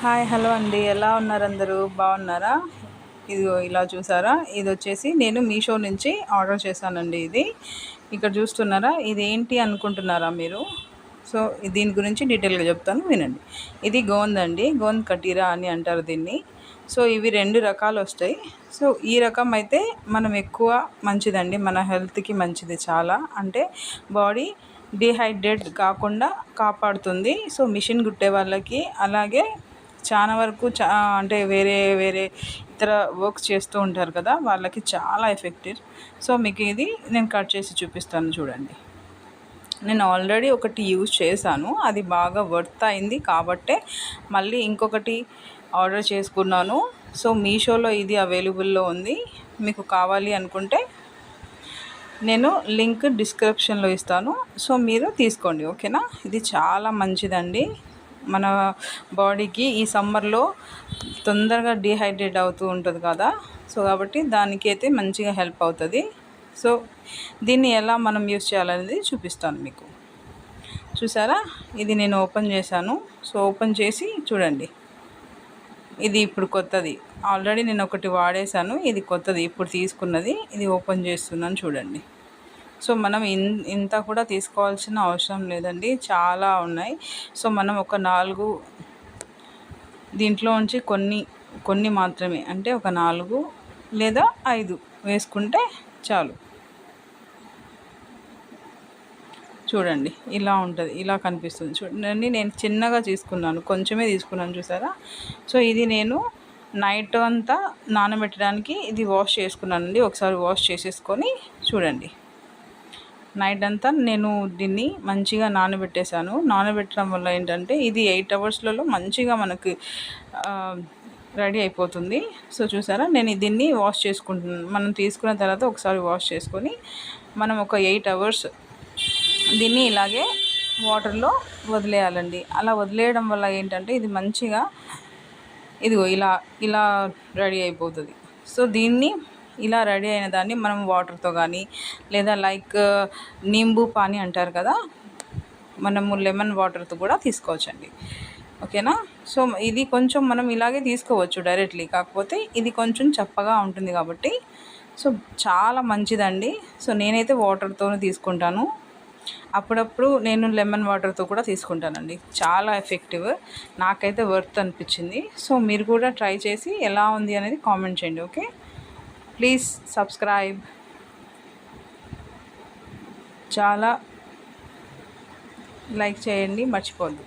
Hi hello అండి, ఎలా ఉన్నారు? అందరూ బాగున్నారా? ఇదిగో ఇలా చూసారా, ఇది వచ్చేసి నేను మీషో నుంచి ఆర్డర్ చేశానండి. ఇది ఇక్కడ చూస్తున్నారా, ఇది ఏంటి అనుకుంటున్నారా మీరు? సో దీని గురించి డీటెయిల్గా చెప్తాను, వినండి. ఇది గోంద్ అండి, గోంద్ కటీరా అని అంటారు దీన్ని. సో ఇవి రెండు రకాలు వస్తాయి. సో ఈ రకం అయితే మనం ఎక్కువ మంచిదండి, మన హెల్త్కి మంచిది చాలా. అంటే బాడీ డీహైడ్రేట్ కాకుండా కాపాడుతుంది. సో మిషన్ కుట్టే వాళ్ళకి, అలాగే చాలా వరకు అంటే వేరే వేరే ఇతర వర్క్స్ చేస్తూ ఉంటారు కదా, వాళ్ళకి చాలా ఎఫెక్టివ్. సో మీకు ఇది నేను కట్ చేసి చూపిస్తాను, చూడండి. నేను ఆల్రెడీ ఒకటి యూజ్ చేశాను, అది బాగా వర్త్ అయింది కాబట్టే మళ్ళీ ఇంకొకటి ఆర్డర్ చేసుకున్నాను. సో మీషోలో ఇది అవైలబుల్లో ఉంది. మీకు కావాలి అనుకుంటే నేను లింక్ డిస్క్రిప్షన్లో ఇస్తాను. సో మీరు తీసుకోండి, ఓకేనా? ఇది చాలా మంచిదండి మన బాడీకి. ఈ సమ్మర్లో తొందరగా డీహైడ్రేట్ అవుతూ ఉంటుంది కదా, సో కాబట్టి దానికి అయితే మంచిగా హెల్ప్ అవుతుంది. సో దీన్ని ఎలా మనం యూస్ చేయాలనేది చూపిస్తాను మీకు. చూసారా, ఇది నేను ఓపెన్ చేశాను. సో ఓపెన్ చేసి చూడండి, ఇది ఇప్పుడు కొత్తది. ఆల్రెడీ నేను ఒకటి వాడేశాను, ఇది కొత్తది ఇప్పుడు తీసుకున్నది. ఇది ఓపెన్ చేస్తున్నాను, చూడండి. సో మనం ఇంత కూడా తీసుకోవాల్సిన అవసరం లేదండి, చాలా ఉన్నాయి. సో మనం ఒక 4 దీంట్లో నుంచి కొన్ని మాత్రమే, అంటే ఒక 4 లేదా 5 వేసుకుంటే చాలు. చూడండి, ఇలా ఉంటుంది, ఇలా కనిపిస్తుంది. చూడండి, నేను చిన్నగా తీసుకున్నాను, కొంచెమే తీసుకున్నాను, చూసారా? సో ఇది నేను నైట్ అంతా నానబెట్టడానికి ఇది వాష్ చేసుకున్నానండి. ఒకసారి వాష్ చేసేసుకొని చూడండి, నైట్ అంతా నేను దీన్ని మంచిగా నానబెట్టేశాను. నానబెట్టడం వల్ల ఏంటంటే ఇది 8 అవర్స్లలో మంచిగా మనకి రెడీ అయిపోతుంది. సో చూసారా, నేను దీన్ని వాష్ చేసుకుంటున్నాను. మనం తీసుకున్న తర్వాత ఒకసారి వాష్ చేసుకొని మనం ఒక 8 అవర్స్ దీన్ని ఇలాగే వాటర్లో వదిలేయాలండి. అలా వదిలేయడం వల్ల ఏంటంటే ఇది మంచిగా ఇదిగో ఇలా ఇలా రెడీ అయిపోతుంది. సో దీన్ని ఇలా రెడీ అయిన దాన్ని మనం వాటర్తో కానీ, లేదా లైక్ నింబు పానీ అంటారు కదా, మనము లెమన్ వాటర్తో కూడా తీసుకోవచ్చండి, ఓకేనా? సో ఇది కొంచెం మనం ఇలాగే తీసుకోవచ్చు డైరెక్ట్లీ, కాకపోతే ఇది కొంచెం చప్పగా ఉంటుంది కాబట్టి సో చాలా మంచిదండి. సో నేనైతే వాటర్తోనే తీసుకుంటాను, అప్పుడప్పుడు నేను లెమన్ వాటర్తో కూడా తీసుకుంటానండి. చాలా ఎఫెక్టివ్, నాకైతే వర్త్ అనిపించింది. సో మీరు కూడా ట్రై చేసి ఎలా ఉంది అనేది కామెంట్ చేయండి, ఓకే? Please subscribe. చాలా లైక్ చేయండి, మర్చిపోద్దు.